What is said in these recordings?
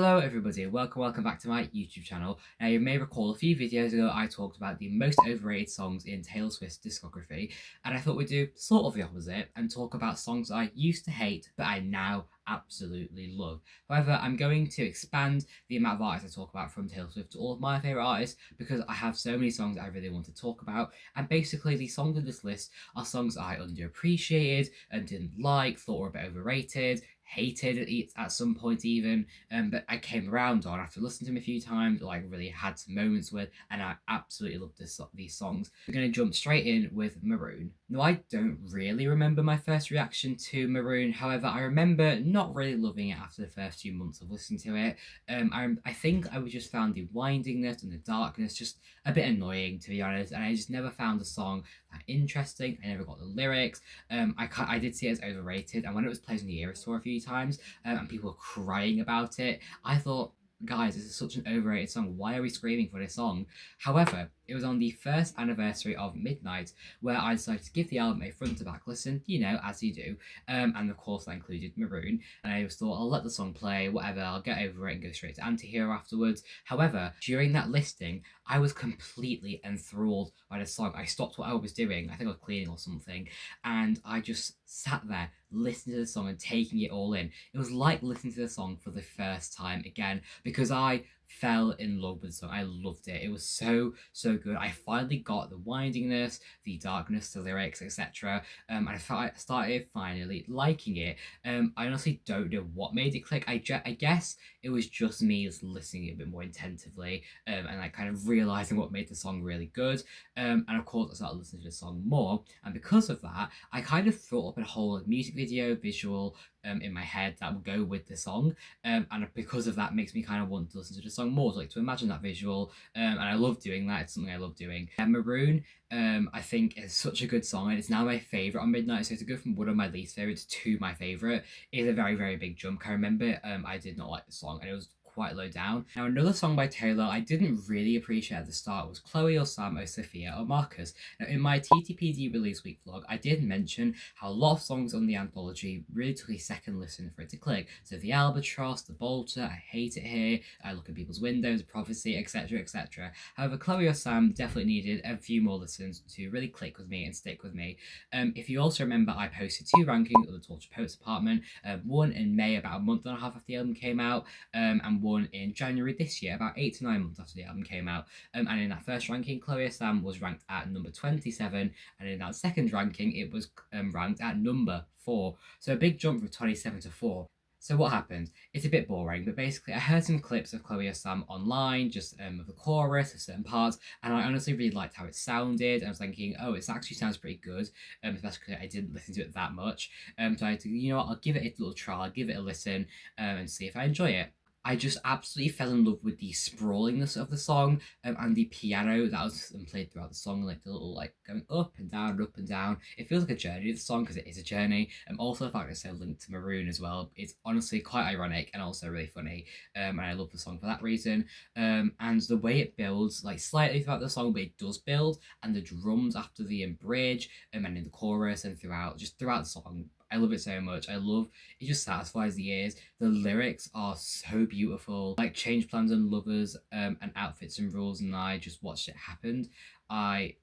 Hello everybody, welcome back to my YouTube channel. Now you may recall a few videos ago I talked about the most overrated songs in Taylor Swifts discography, and I thought we'd do sort of the opposite and talk about songs I used to hate but I now absolutely love. However, I'm going to expand the amount of artists I talk about from Taylor Swift to all of my favourite artists because I have so many songs I really want to talk about, and basically the songs in this list are songs I underappreciated and didn't like, thought were a bit overrated, hated at some point even, but I came around on after listening to them a few times, like really had some moments with, and I absolutely love these songs. We're going to jump straight in with Maroon. Now, I don't really remember my first reaction to Maroon, however, I remember not really loving it after the first few months of listening to it. I think I just found the windingness and the darkness just a bit annoying, to be honest, and I just never found the song that interesting. I never got the lyrics. I did see it as overrated, and when it was played on the Eras Tour a few times, and people were crying about it, I thought, guys, this is such an overrated song. Why are we screaming for this song? However, it was on the first anniversary of Midnight where I decided to give the album a front to back listen, you know, as you do. And of course that included Maroon. And I just thought, I'll let the song play, whatever, I'll get over it and go straight to Antihero afterwards. However, during that listing, I was completely enthralled by the song. I stopped what I was doing, I think I was cleaning or something, and I just sat there listening to the song and taking it all in. It was like listening to the song for the first time again, because I fell in love with the song. I loved it. It was so good. I finally got the windingness, the darkness, the lyrics, etc. And I started finally liking it. I honestly don't know what made it click. I guess it was just me just listening a bit more attentively, and like kind of realizing what made the song really good. And of course I started listening to the song more, and because of that I kind of thought up a whole music video visual in my head that would go with the song, and because of that makes me kind of want to listen to the song more, so like to imagine that visual, and I love doing that. It's something I love doing. Maroon, I think is such a good song, and it's now my favourite on Midnight, so to go from one of my least favourites to my favourite is a very big jump. I remember I did not like the song, and it was quite low down. Now, another song by Taylor I didn't really appreciate at the start was Chloe or Sam or Sophia or Marcus. Now, in my TTPD release week vlog, I did mention how a lot of songs on the anthology really took a second listen for it to click. So the Albatross, the Bolter, I Hate It Here, I Look at People's Windows, Prophecy, etc. However, Chloe or Sam definitely needed a few more listens to really click with me and stick with me. If you also remember, I posted 2 rankings of the Tortured Poets Apartment, one in May about a month and a half after the album came out, and one in January this year, about 8 to 9 months after the album came out. And in that first ranking, Chloe Sam was ranked at number 27, and in that second ranking, it was ranked at number 4. So a big jump from 27 to 4. So what happened? It's a bit boring, but basically I heard some clips of Chloe or Sam online, just of the chorus, of certain parts, and I honestly really liked how it sounded. I was thinking, oh, it actually sounds pretty good, especially because I didn't listen to it that much. So I had to, you know what, I'll give it a little try, I'll give it a listen, and see if I enjoy it. I just absolutely fell in love with the sprawlingness of the song, and the piano that was played throughout the song, like the little like going up and down, up and down. It feels like a journey of the song because it is a journey. Also the fact it's so linked to Maroon as well. It's honestly quite ironic and also really funny, and I love the song for that reason. And the way it builds, like slightly throughout the song, but it does build, and the drums after the bridge, and in the chorus and throughout the song. I love it so much. I love it, just satisfies the ears. The lyrics are so beautiful, like Change Plans and Lovers, and Outfits and Rules, and I Just Watched It Happen. I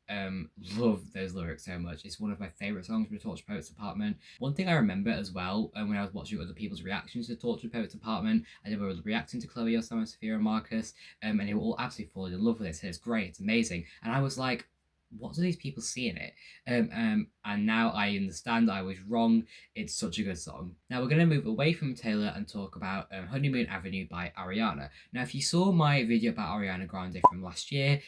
love those lyrics so much. It's one of my favourite songs from the Tortured Poets Apartment. One thing I remember as well, when I was watching other people's reactions to the Tortured Poets Apartment, and they were reacting to Chloe or Sam, Sophia and Marcus, and they were all absolutely falling in love with it. So it's great, it's amazing. And I was like, what do these people see in it? And now I understand I was wrong. It's such a good song. Now we're going to move away from Taylor and talk about Honeymoon Avenue by Ariana. Now, if you saw my video about Ariana Grande from last year,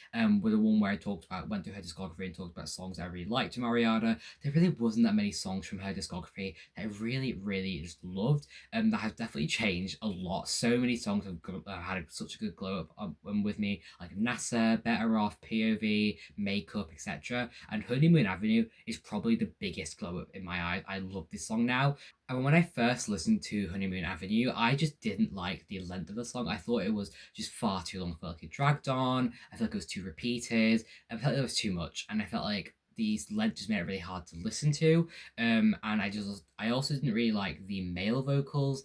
with the one where I went through her discography and talked about songs I really liked from Ariana, there really wasn't that many songs from her discography that I really just loved, and that has definitely changed a lot. So many songs have had such a good glow up with me, like NASA, Better Off, POV, Makeup, etc. And Honeymoon Avenue is probably the biggest glow up in my eyes. I love this song now. And when I first listened to Honeymoon Avenue, I just didn't like the length of the song. I thought it was just far too long. I felt like it dragged on. I felt like it was too repeated. I felt like it was too much. And I felt like these length just made it really hard to listen to. And I also didn't really like the male vocals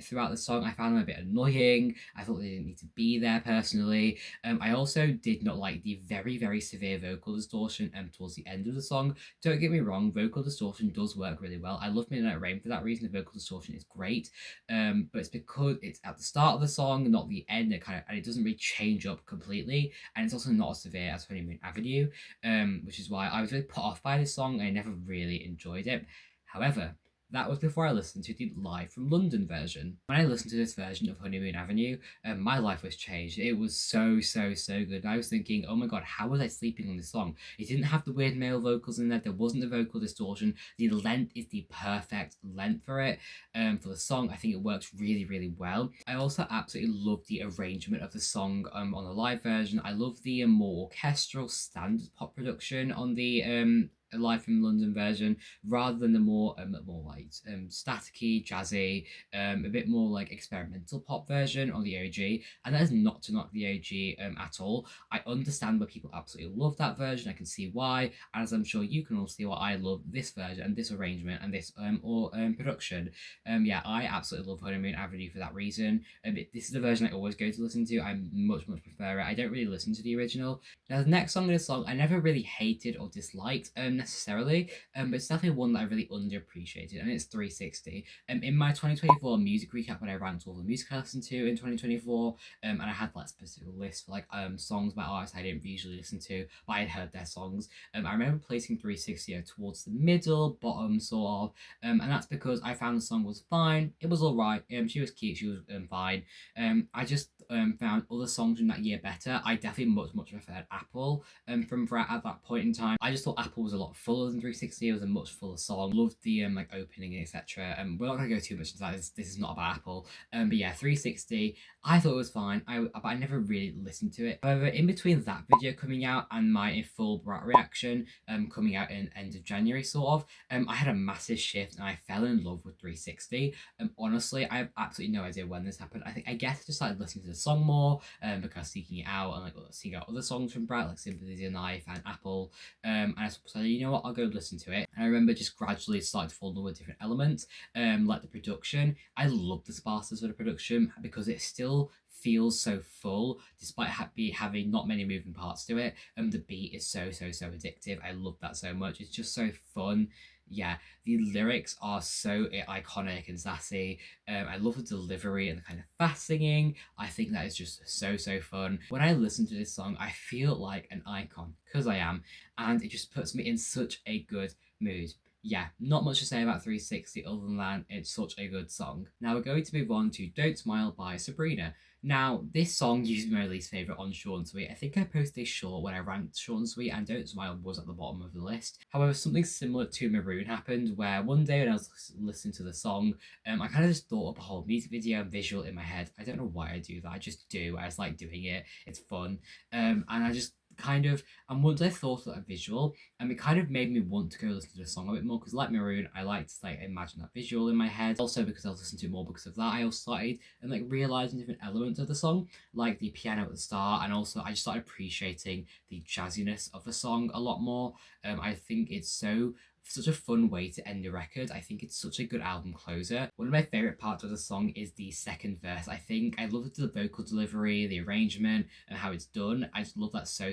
throughout the song. I found them a bit annoying. I thought they didn't need to be there personally. I also did not like the very, very severe vocal distortion towards the end of the song. Don't get me wrong, vocal distortion does work really well. I love Midnight Rain for that reason. The vocal distortion is great. But it's because it's at the start of the song, not the end. And it doesn't really change up completely. And it's also not as severe as Honeymoon Avenue, which is why I was really put off by this song. I never really enjoyed it. However, that was before I listened to the live from London version. When I listened to this version of Honeymoon Avenue, my life was changed. It was so, so, so good. I was thinking, oh my god, how was I sleeping on this song? It didn't have the weird male vocals in there. There wasn't the vocal distortion. The length is the perfect length for it. For the song, I think it works really, really well. I also absolutely love the arrangement of the song on the live version. I love the more orchestral standard pop production on the live from London version, rather than the more like staticky, jazzy, a bit more like experimental pop version on the OG. And that is not to knock the OG at all. I understand why people absolutely love that version. I can see why, as I'm sure you can all see why I love this version and this arrangement and this production. Yeah, I absolutely love Honeymoon Avenue for that reason. This is the version I always go to listen to. I much prefer it. I don't really listen to the original. Now the next song in this song I never really hated or disliked necessarily, but it's definitely one that I really underappreciated, and it's 360. In my 2024 music recap, when I ranked all the music I listened to in 2024, and I had like specific lists for like songs by artists I didn't usually listen to, but I had heard their songs. I remember placing 360 towards the middle, bottom sort of, and that's because I found the song was fine. It was alright. She was cute. She was fine. I just found other songs from that year better. I definitely much preferred Apple from Brat at that point in time. I just thought Apple was a lot fuller than 360. It was a much fuller song. Loved the like opening, etc. We're not gonna go too much into that. This is not about Apple. But yeah, 360. I thought it was fine. But I never really listened to it. However, in between that video coming out and my full Brat reaction coming out in end of January sort of, I had a massive shift and I fell in love with 360. Honestly, I have absolutely no idea when this happened. I guess I just started listening to the song more because seeking it out and like seeking out other songs from Brat like Sympathy's a Knife and Apple. And I decided, you know what, I'll go listen to it. And I remember just gradually starting to fall in love with different elements, like the production. I love the sparseness of the production because it still feels so full despite having not many moving parts to it. The beat is so addictive. I love that so much. It's just so fun. Yeah, the lyrics are so iconic and sassy. I love the delivery and the kind of fast singing. I think that is just so fun. When I listen to this song, I feel like an icon, because I am, and it just puts me in such a good mood. Yeah, not much to say about 360 other than that it's such a good song. Now we're going to move on to Don't Smile by Sabrina. Now, this song used to be my least favourite on Short and Sweet. I think I posted a short when I ranked Short and Sweet, and Don't Smile was at the bottom of the list. However, something similar to Maroon happened, where one day when I was listening to the song, I kind of just thought up a whole music video and visual in my head. I don't know why I do that, I just do. I just like doing it, it's fun. And I just and once I thought of that visual, it kind of made me want to go listen to the song a bit more, because like Maroon, I like to like imagine that visual in my head. Also because I was listening to it more because of that, I also started and like realizing different elements of the song, like the piano at the start, and also I just started appreciating the jazziness of the song a lot more. I think it's such a fun way to end a record. I think it's such a good album closer. One of my favourite parts of the song is the second verse. I think I love the vocal delivery, the arrangement, and how it's done. I just love that so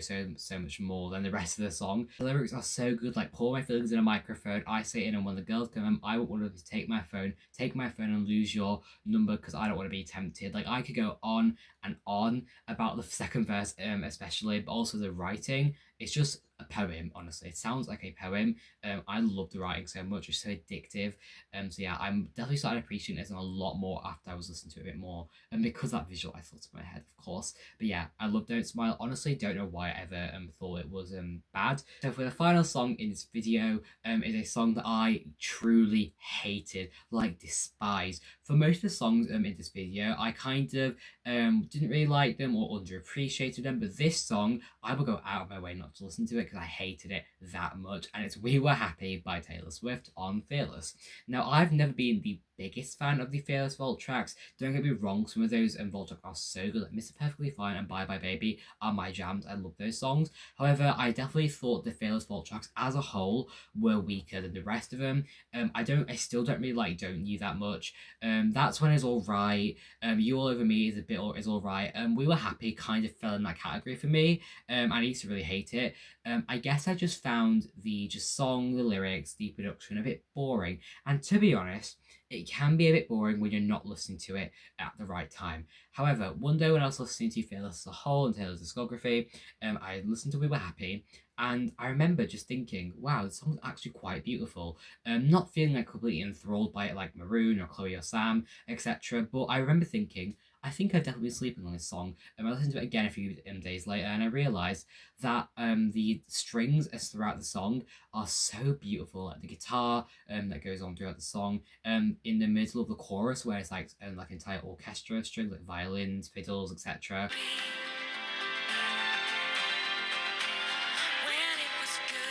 much more than the rest of the song. The lyrics are so good, like pour my feelings in a microphone, I say it, and when the girls come home, I want one of them to take my phone and lose your number because I don't want to be tempted. Like I could go on and on about the second verse especially, but also the writing. It's just a poem, honestly. It sounds like a poem. I love the writing so much. It's so addictive. So yeah, I'm definitely starting appreciating this a lot more after I was listening to it a bit more. And because that visual I thought in my head, of course. But yeah, I love Don't Smile. Honestly, don't know why I ever thought it was bad. So for the final song in this video is a song that I truly hated, like despise. For most of the songs in this video, I kind of didn't really like them or underappreciated them, but this song I will go out of my way not to listen to it because I hated it that much, and it's We Were Happy by Taylor Swift on Fearless. Now, I've never been the biggest fan of the Fearless Vault tracks. Don't get me wrong, some of those Vault tracks are so good. Like Mr. Perfectly Fine and Bye Bye Baby are my jams. I love those songs. However, I definitely thought the Fearless Vault tracks as a whole were weaker than the rest of them. I still don't really like Don't You that much. That's When It's Alright. You All Over Me is alright. We Were Happy kind of fell in that category for me. I used to really hate it. I guess I just found the just song, the lyrics, the production a bit boring. And to be honest, it can be a bit boring when you're not listening to it at the right time. However, one day when I was listening to Fearless as a whole and Taylor's discography, I listened to We Were Happy, and I remember just thinking, wow, the song's actually quite beautiful. Not feeling like completely enthralled by it like Maroon or Chloe or Sam, etc. But I remember thinking, I think I've definitely been sleeping on this song. I listened to it again a few days later, and I realised that the strings as throughout the song are so beautiful. Like the guitar that goes on throughout the song, in the middle of the chorus where it's like entire orchestra strings, like violins, fiddles, etc.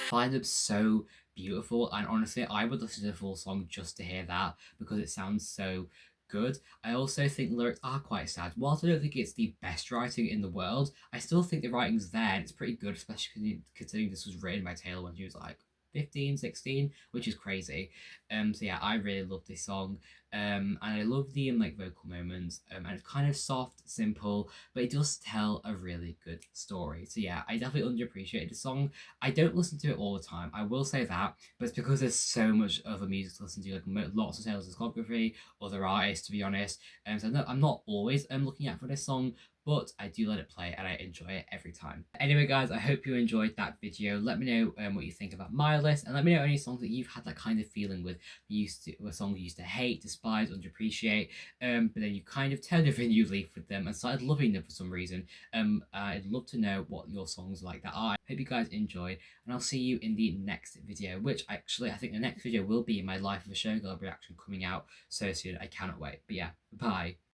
Find them so beautiful, and honestly I would listen to the full song just to hear that because it sounds so good. I also think the lyrics are quite sad. Whilst I don't think it's the best writing in the world, I still think the writing's there and it's pretty good, especially considering this was written by Taylor when she was like 15, 16, which is crazy. So yeah, I really love this song. And I love the like vocal moments. And it's kind of soft, simple, but it does tell a really good story. So yeah, I definitely underappreciated the song. I don't listen to it all the time, I will say that, but it's because there's so much other music to listen to, like lots of Taylor's discography, other artists, to be honest. So no, I'm not always looking out for this song, but I do let it play and I enjoy it every time. Anyway, guys, I hope you enjoyed that video. Let me know what you think about my list, and let me know any songs that you've had that kind of feeling with. A song you used to hate, despise, underappreciate, but then you kind of turned over a new leaf with them and started loving them for some reason. I'd love to know what your songs like that are. Hope you guys enjoyed, and I'll see you in the next video, which actually I think the next video will be my Life of a Showgirl reaction coming out so soon. I cannot wait. But yeah, bye.